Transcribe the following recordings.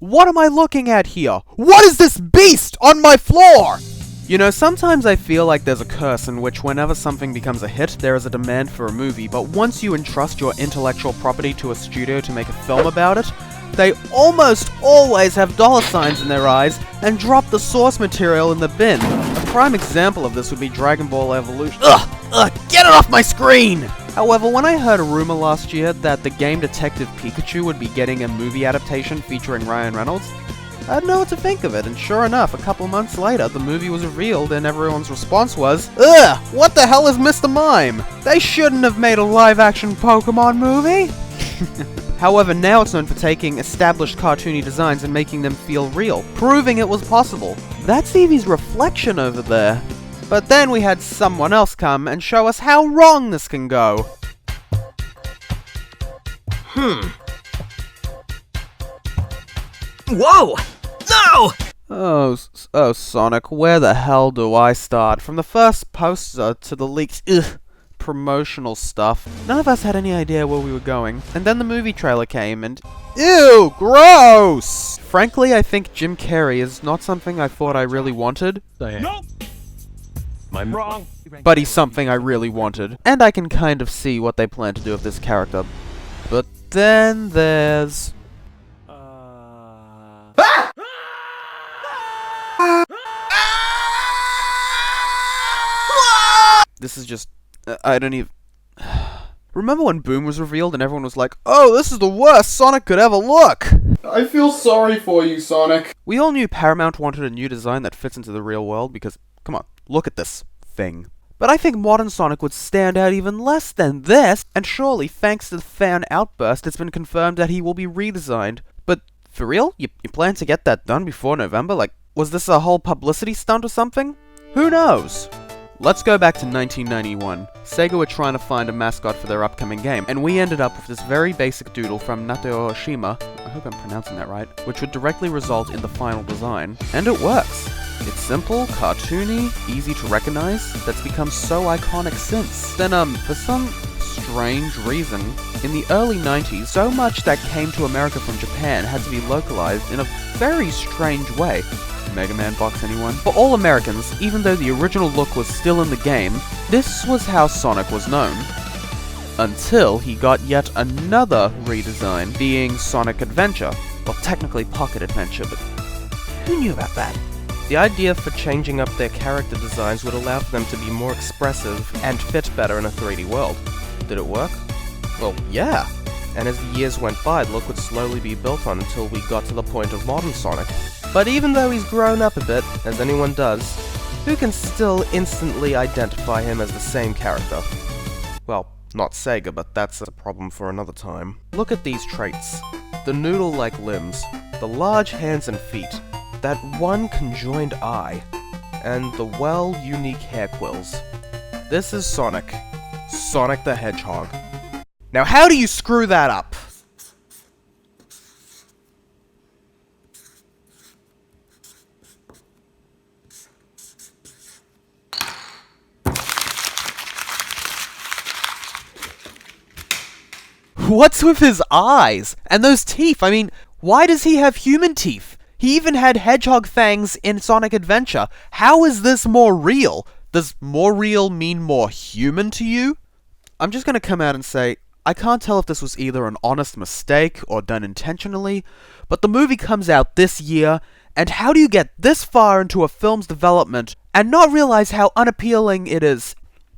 What am I looking at here? What is this beast on my floor? You know, sometimes I feel like there's a curse in which whenever something becomes a hit, there is a demand for a movie, but once you entrust your intellectual property to a studio to make a film about it, they almost always have dollar signs in their eyes and drop the source material in the bin. A prime example of this would be Dragon Ball Evolution. Ugh, get it off my screen! However, when I heard a rumor last year that the game Detective Pikachu would be getting a movie adaptation featuring Ryan Reynolds, I didn't know what to think of it, and sure enough, a couple months later, the movie was revealed and everyone's response was, ugh, what the hell is Mr. Mime? They shouldn't have made a live-action Pokemon movie! However, now it's known for taking established cartoony designs and making them feel real, proving it was possible. That's Eevee's reflection over there. But then we had someone else come and show us how wrong this can go. Whoa! No! Oh, Sonic, where the hell do I start? From the first poster to the leaked, promotional stuff. None of us had any idea where we were going. And then the movie trailer came and... Ew! Gross! Frankly, I think Jim Carrey is not something I thought I really wanted. Nope! I'm wrong. But he's something I really wanted. And I can kind of see what they plan to do with this character. But then there's... This is just... I don't even... Remember when Boom was revealed and everyone was like, oh, this is the worst Sonic could ever look! I feel sorry for you, Sonic. We all knew Paramount wanted a new design that fits into the real world because, come on, look at this thing. But I think modern Sonic would stand out even less than this, and surely, thanks to the fan outburst, it's been confirmed that he will be redesigned. But, for real? You plan to get that done before November? Like, was this a whole publicity stunt or something? Who knows? Let's go back to 1991. Sega were trying to find a mascot for their upcoming game, and we ended up with this very basic doodle from Natsuo Oshima, I hope I'm pronouncing that right, which would directly result in the final design. And it works. It's simple, cartoony, easy to recognize, that's become so iconic since. Then, for some strange reason, in the early 90s, so much that came to America from Japan had to be localized in a very strange way. Mega Man box, anyone? For all Americans, even though the original look was still in the game, this was how Sonic was known. Until he got yet another redesign, being Sonic Adventure. Well, technically Pocket Adventure, but who knew about that? The idea for changing up their character designs would allow for them to be more expressive and fit better in a 3D world. Did it work? Well, yeah. And as the years went by, the look would slowly be built on until we got to the point of modern Sonic. But even though he's grown up a bit, as anyone does, who can still instantly identify him as the same character? Well, not Sega, but that's a problem for another time. Look at these traits. The noodle-like limbs, the large hands and feet, that one conjoined eye, and the unique hair quills. This is Sonic. Sonic the Hedgehog. Now how do you screw that up? What's with his eyes? And those teeth? I mean, why does he have human teeth? He even had hedgehog fangs in Sonic Adventure. How is this more real? Does more real mean more human to you? I'm just gonna come out and say, I can't tell if this was either an honest mistake or done intentionally, but the movie comes out this year, and how do you get this far into a film's development and not realize how unappealing it is?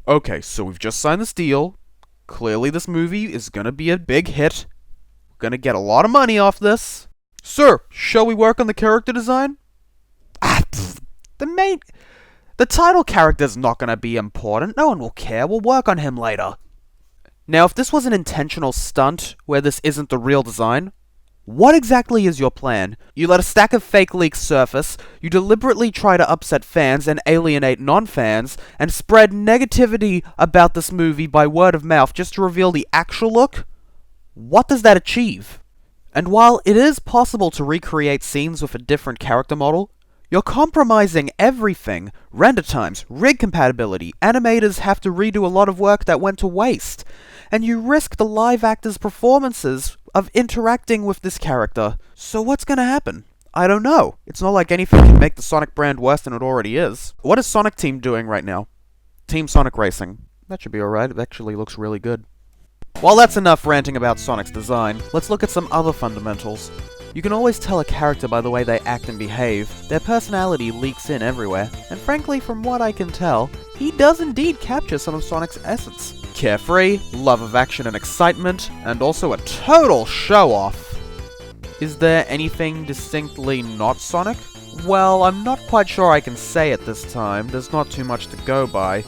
Okay, so we've just signed this deal. Clearly this movie is gonna be a big hit. We're gonna get a lot of money off this. Sir, shall we work on the character design? The title character's not gonna be important. No one will care. We'll work on him later. Now, if this was an intentional stunt where this isn't the real design, what exactly is your plan? You let a stack of fake leaks surface, you deliberately try to upset fans and alienate non-fans, and spread negativity about this movie by word of mouth just to reveal the actual look? What does that achieve? And while it is possible to recreate scenes with a different character model, you're compromising everything. Render times, rig compatibility, animators have to redo a lot of work that went to waste, and you risk the live actors' performances of interacting with this character. So what's gonna happen? I don't know. It's not like anything can make the Sonic brand worse than it already is. What is Sonic Team doing right now? Team Sonic Racing. That should be alright, it actually looks really good. While that's enough ranting about Sonic's design, let's look at some other fundamentals. You can always tell a character by the way they act and behave. Their personality leaks in everywhere, and frankly, from what I can tell, he does indeed capture some of Sonic's essence. Carefree, love of action and excitement, and also a total show-off. Is there anything distinctly not Sonic? Well, I'm not quite sure I can say at this time, there's not too much to go by.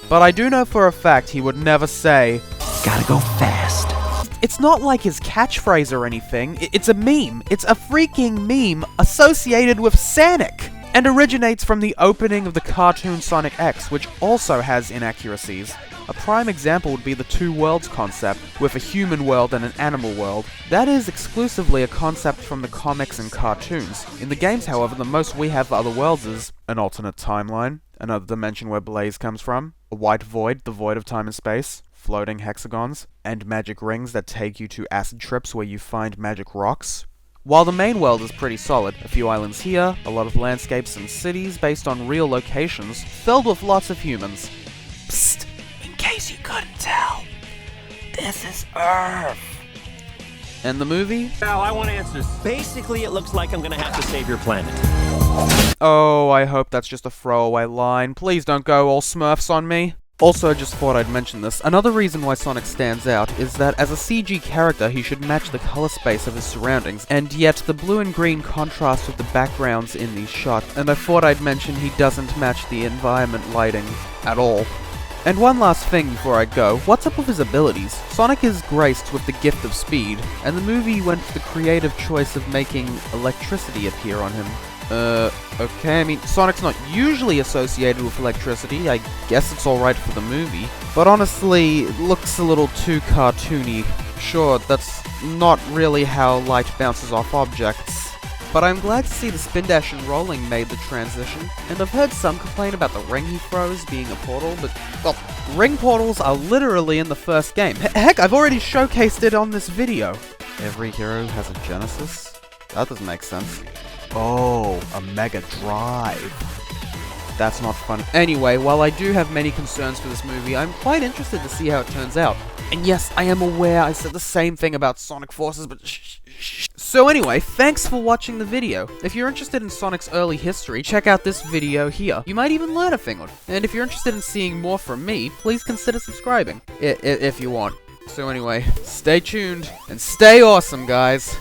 But I do know for a fact he would never say, "Gotta go fast." It's not like his catchphrase or anything, it's a meme. It's a freaking meme associated with Sonic! And originates from the opening of the cartoon Sonic X, which also has inaccuracies. A prime example would be the two worlds concept, with a human world and an animal world. That is exclusively a concept from the comics and cartoons. In the games, however, the most we have for other worlds is an alternate timeline, another dimension where Blaze comes from, a white void, the void of time and space, floating hexagons, and magic rings that take you to acid trips where you find magic rocks. While the main world is pretty solid, a few islands here, a lot of landscapes and cities based on real locations, filled with lots of humans. Psst, in case you couldn't tell, this is Earth. And the movie? Now, I want answers. Basically, it looks like I'm gonna have to save your planet. Oh, I hope that's just a throwaway line. Please don't go all Smurfs on me. Also, I just thought I'd mention this. Another reason why Sonic stands out is that as a CG character, he should match the color space of his surroundings, and yet the blue and green contrast with the backgrounds in these shots, and I thought I'd mention he doesn't match the environment lighting at all. And one last thing before I go, what's up with his abilities? Sonic is graced with the gift of speed, and the movie went for the creative choice of making electricity appear on him. Okay, I mean, Sonic's not usually associated with electricity, I guess it's alright for the movie, but honestly, it looks a little too cartoony. Sure, that's not really how light bounces off objects, but I'm glad to see the spin dash and rolling made the transition, and I've heard some complain about the ring he throws being a portal, but, well, ring portals are literally in the first game. Heck, I've already showcased it on this video. Every hero has a Genesis? That doesn't make sense. Oh, a Mega Drive. That's not funny. Anyway, while I do have many concerns for this movie, I'm quite interested to see how it turns out. And yes, I am aware I said the same thing about Sonic Forces, but shh. So anyway, thanks for watching the video. If you're interested in Sonic's early history, check out this video here. You might even learn a thing or two. And if you're interested in seeing more from me, please consider subscribing. If you want. So anyway, stay tuned, and stay awesome, guys.